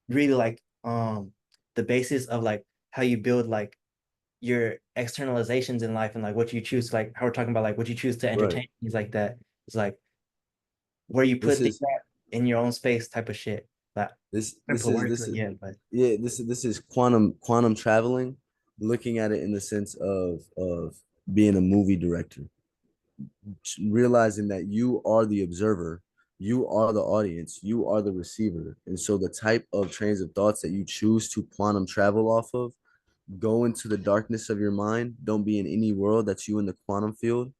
really like the basis of like how you build like your externalizations in life and like what you choose, like how we're talking about like what you choose to Right. entertain, things like that. It's like where you This put things is at in your own space type of shit. But I this put is words to this it is yet, but yeah, this is quantum traveling, looking at it in the sense of being a movie director, realizing that you are the observer, you are the audience, you are the receiver. And so the type of trains of thoughts that you choose to quantum travel off of, go into the darkness of your mind, don't be in any world that's you in the quantum field,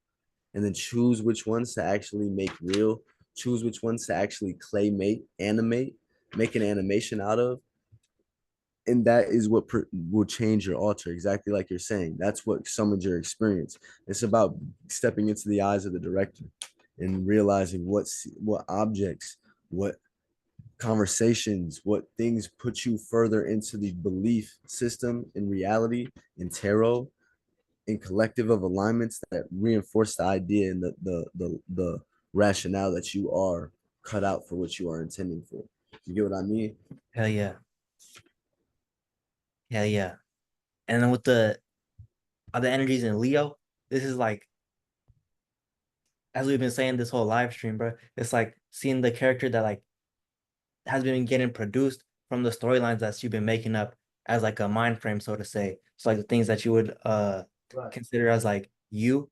and then choose which ones to actually make real, choose which ones to actually claymate, animate, make an animation out of, and that is what will change your altar, exactly like you're saying. That's what summons your experience. It's about stepping into the eyes of the director and realizing what objects, what conversations, what things put you further into the belief system in reality, in tarot, in collective of alignments that reinforce the idea and the rationale that you are cut out for what you are intending for. You get what I mean? hell yeah. Hell yeah. And then with the other energies in Leo, this is like as we've been saying this whole live stream, bro, it's like seeing the character that like has been getting produced from the storylines that you've been making up as like a mind frame, so to say. So like the things that you would Right. consider as like you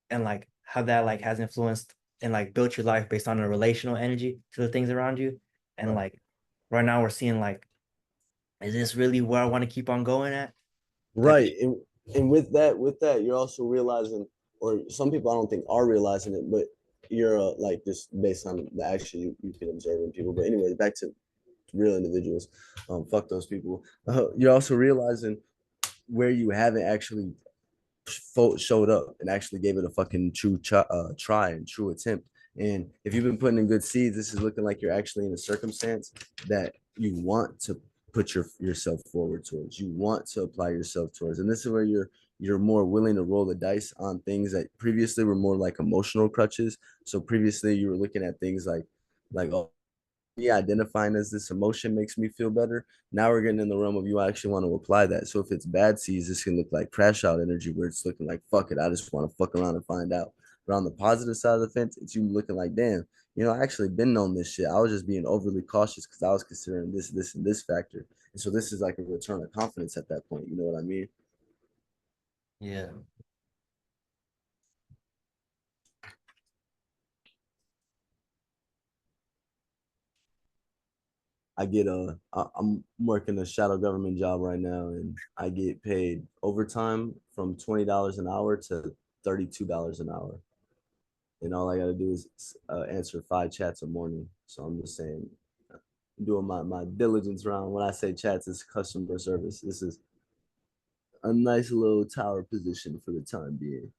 and like how that like has influenced and like built your life based on a relational energy to the things around you. And Right. like right now we're seeing like, is this really where I want to keep on going at? Type of Right. And with that, you're also realizing, or some people I don't think are realizing it, but you're like just based on the action you can observe in people. But anyway, back to real individuals. Fuck those people. You're also realizing where you haven't actually showed up and actually gave it a fucking true try and true attempt. And if you've been putting in good seeds, this is looking like you're actually in a circumstance that you want to put yourself forward towards. You want to apply yourself towards, and this is where you're more willing to roll the dice on things that previously were more like emotional crutches. So previously you were looking at things like oh me identifying as this emotion makes me feel better. Now we're getting in the realm of you actually want to apply that. So if it's bad seas, this can look like crash out energy where it's looking like fuck it, I just want to fuck around and find out. But on the positive side of the fence, it's you looking like damn, I actually been on this shit. I was just being overly cautious because I was considering this, and this factor. And so this is like a return of confidence at that point. You know what I mean? Yeah. I'm working a shadow government job right now, and I get paid overtime from $20 an hour to $32 an hour, and all I got to do is answer 5 chats a morning. So I'm just saying, doing my diligence round. When I say chats, it's customer service. This is a nice little tower position for the time being.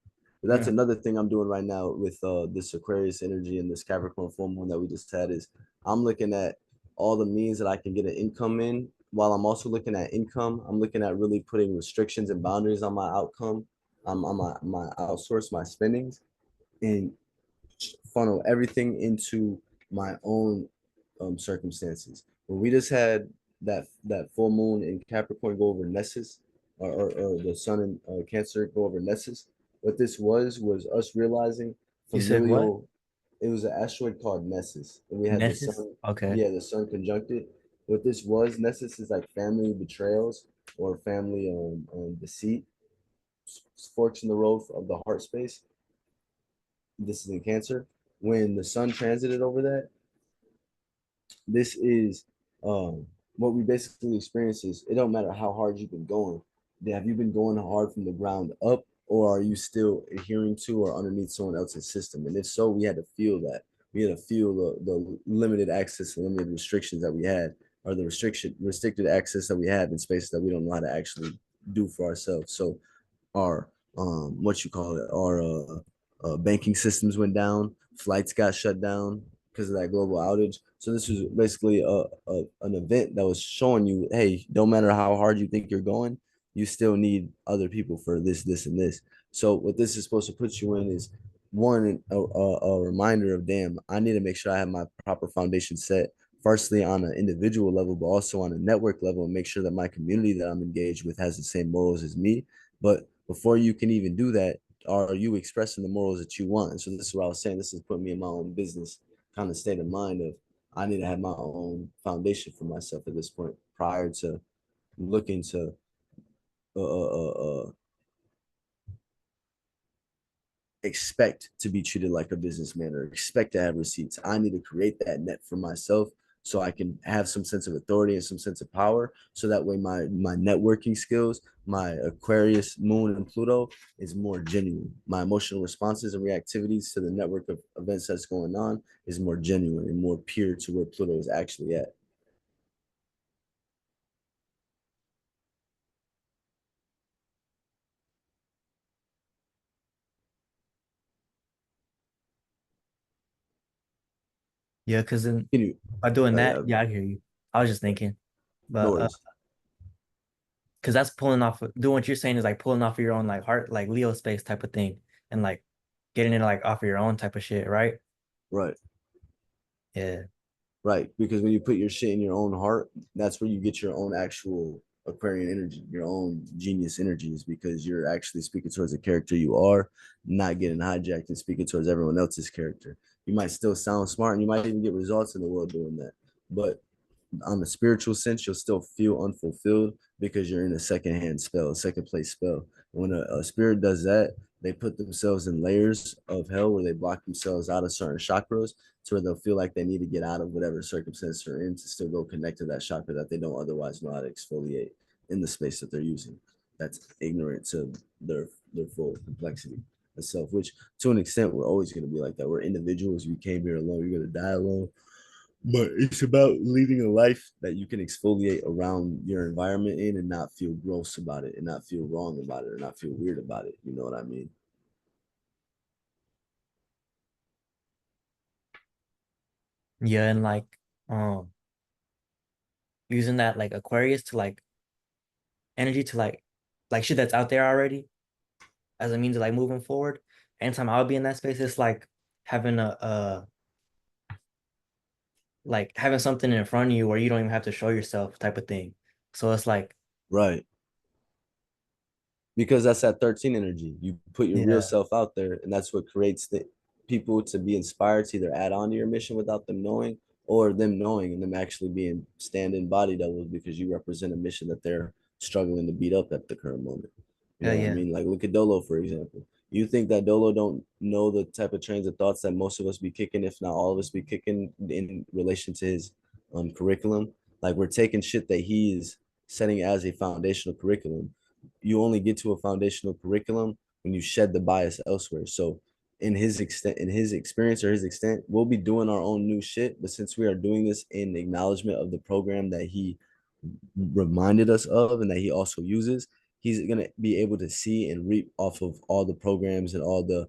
But that's Yeah. another thing I'm doing right now with this Aquarius energy and this Capricorn full moon that we just had is I'm looking at all the means that I can get an income in. While I'm also looking at income, I'm looking at really putting restrictions and boundaries on my outcome, on my outsource, my spendings, and funnel everything into my own circumstances. When we just had that full moon in Capricorn go over Nessus, or the sun in Cancer go over Nessus, what this was us realizing You said what? familial. It was an asteroid called Nessus, and we had the Nessus? sun. Okay. Yeah, the sun conjuncted. What this was, Nessus is like family betrayals or family deceit, forks in the road of the heart space. This is in Cancer. When the sun transited over that, this is um what we basically experience is it don't matter how hard you've been going. Have you been going hard from the ground up, or are you still adhering to or underneath someone else's system? And if so, we had to feel that. We had to feel the limited access and limited restrictions that we had, or the restricted access that we have in spaces that we don't know how to actually do for ourselves. So our what you call it, our banking systems went down, flights got shut down because of that global outage. So this was basically an event that was showing you, hey, don't matter how hard you think you're going, you still need other people for this, and this. So what this is supposed to put you in is one a reminder of, damn, I need to make sure I have my proper foundation set. Firstly, on an individual level, but also on a network level, and make sure that my community that I'm engaged with has the same morals as me. But before you can even do that, are you expressing the morals that you want? And so this is what I was saying. This is putting me in my own business kind of state of mind of I need to have my own foundation for myself at this point prior to looking to uh, uh, uh, expect to be treated like a businessman or expect to have receipts. I need to create that net for myself so I can have some sense of authority and some sense of power. So that way my networking skills, my Aquarius, Moon, and Pluto is more genuine. My emotional responses and reactivities to the network of events that's going on is more genuine and more pure to where Pluto is actually at. Yeah, because then Can you? by doing Oh that, yeah, yeah, I hear you. I was just thinking, no but worries. because that's pulling off doing what you're saying is like pulling off of your own like heart, like Leo space type of thing, and like getting it like off of your own type of shit, right? Right. Yeah. Right, because when you put your shit in your own heart, that's where you get your own actual Aquarian energy, your own genius energies, because you're actually speaking towards the character you are, not getting hijacked and speaking towards everyone else's character. You might still sound smart and you might even get results in the world doing that. But on the spiritual sense, you'll still feel unfulfilled because you're in a secondhand spell, a second place spell. When a spirit does that, they put themselves in layers of hell where they block themselves out of certain chakras to where they'll feel like they need to get out of whatever circumstance they're in to still go connect to that chakra that they don't otherwise know how to exfoliate in the space that they're using. That's ignorant to their full complexity itself, which to an extent we're always going to be like that. We're individuals. We came here alone. You're going to die alone, but it's about leading a life that you can exfoliate around your environment in and not feel gross about it and not feel wrong about it or not feel weird about it. You know what I mean? Yeah, and like um using that like Aquarius to like energy to like shit that's out there already as a means of like moving forward. Anytime I would be in that space, it's like having a like having something in front of you where you don't even have to show yourself type of thing. So it's like, Right. Because that's that 13 energy. You put your real yeah, self out there, and that's what creates the people to be inspired to either add on to your mission without them knowing, or them knowing and them actually being stand-in body doubles because you represent a mission that they're struggling to beat up at the current moment. You hell know what I yeah, mean? Like look at Dolo, for example. You think that Dolo don't know the type of trains of thoughts that most of us be kicking, if not all of us be kicking in relation to his curriculum? Like we're taking shit that he is setting as a foundational curriculum. You only get to a foundational curriculum when you shed the bias elsewhere. So in his extent, in his experience or his extent, we'll be doing our own new shit. But since we are doing this in acknowledgement of the program that he reminded us of and that he also uses, he's gonna be able to see and reap off of all the programs and all the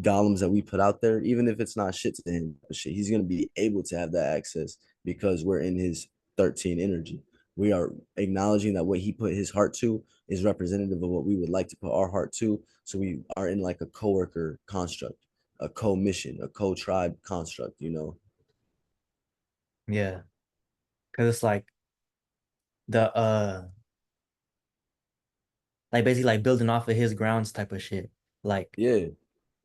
golems that we put out there, even if it's not shit to him. Shit, he's gonna be able to have that access because we're in his 13 energy. We are acknowledging that what he put his heart to is representative of what we would like to put our heart to. So we are in like a coworker construct, a co-mission, a co-tribe construct, you know? yeah. Cause it's the like basically like building off of his grounds type of shit. Like, Yeah.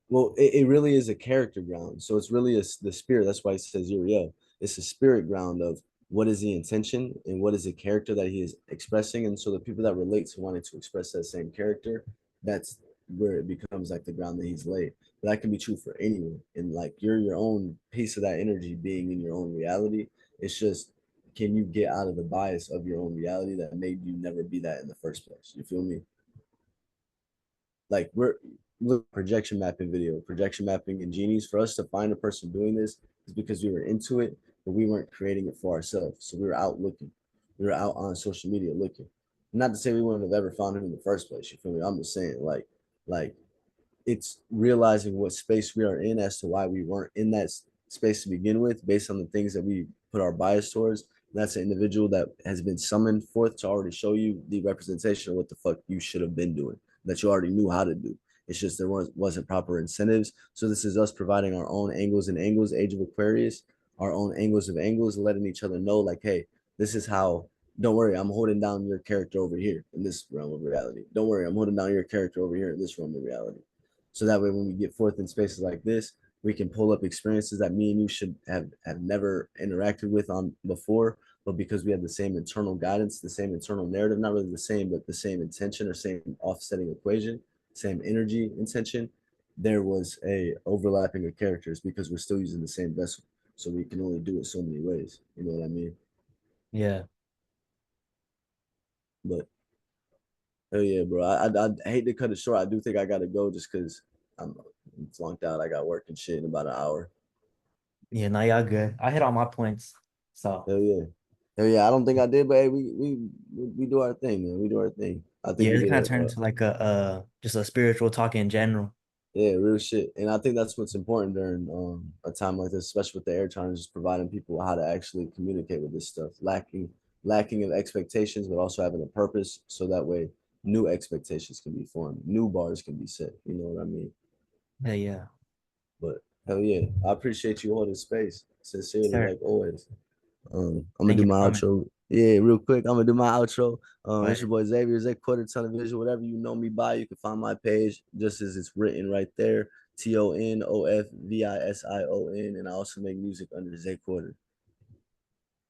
Well, it really is a character ground. So it's really the spirit. That's why it says Uriel. It's a spirit ground of what is the intention and what is the character that he is expressing. And so the people that relate to wanting to express that same character, that's where it becomes like the ground that he's laid. But that can be true for anyone. And like you're your own piece of that energy being in your own reality. It's just, can you get out of the bias of your own reality that made you never be that in the first place? You feel me? Like we're look projection mapping video, projection mapping and genies. For us to find a person doing this is because we were into it, but we weren't creating it for ourselves. So we were out looking. We were out on social media looking. Not to say we wouldn't have ever found him in the first place. You feel me? I'm just saying, like it's realizing what space we are in as to why we weren't in that space to begin with, based on the things that we put our bias towards. That's an individual that has been summoned forth to already show you the representation of what the fuck you should have been doing, that you already knew how to do. It's just there wasn't proper incentives. So this is us providing our own angles and angles, Age of Aquarius, our own angles of angles, letting each other know, like, hey, this is how. Don't worry, I'm holding down your character over here in this realm of reality. Don't worry, I'm holding down your character over here in this realm of reality. So that way, when we get forth in spaces like this, we can pull up experiences that me and you should have never interacted with on before, but because we have the same internal guidance, the same internal narrative, not really the same, but the same intention or same offsetting equation, same energy intention, there was a overlapping of characters because we're still using the same vessel. So we can only do it so many ways. You know what I mean? yeah, But oh yeah, bro. I hate to cut it short. I do think I gotta go just because I'm flunked out. I got work and shit in about an hour. yeah, no, y'all good. I hit all my points. So Hell yeah. Hell yeah. I don't think I did, but hey, we do our thing, man. We do our thing. I think yeah, we it did kind of a turned into like a just a spiritual talk in general. yeah, real shit. And I think that's what's important during a time like this, especially with the air time, just providing people how to actually communicate with this stuff. Lacking of expectations, but also having a purpose so that way new expectations can be formed, new bars can be set. You know what I mean? Yeah, yeah. But hell yeah. I appreciate you holding space. Sincerely, Sir, like always. I'm gonna thank do you for my coming. outro. Yeah, real quick. I'm gonna do my outro. Go It's ahead. your boy Zavier, Z Quarter Television. Whatever you know me by, you can find my page just as it's written right there. TONOFVISION. And I also make music under Z Quarter.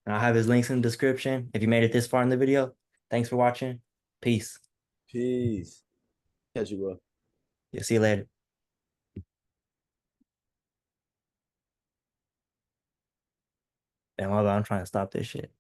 And I'll have his links in the description. If you made it this far in the video, thanks for watching. Peace. Peace. Catch you, bro. Yeah, see you later. Damn, I'm trying to stop this shit.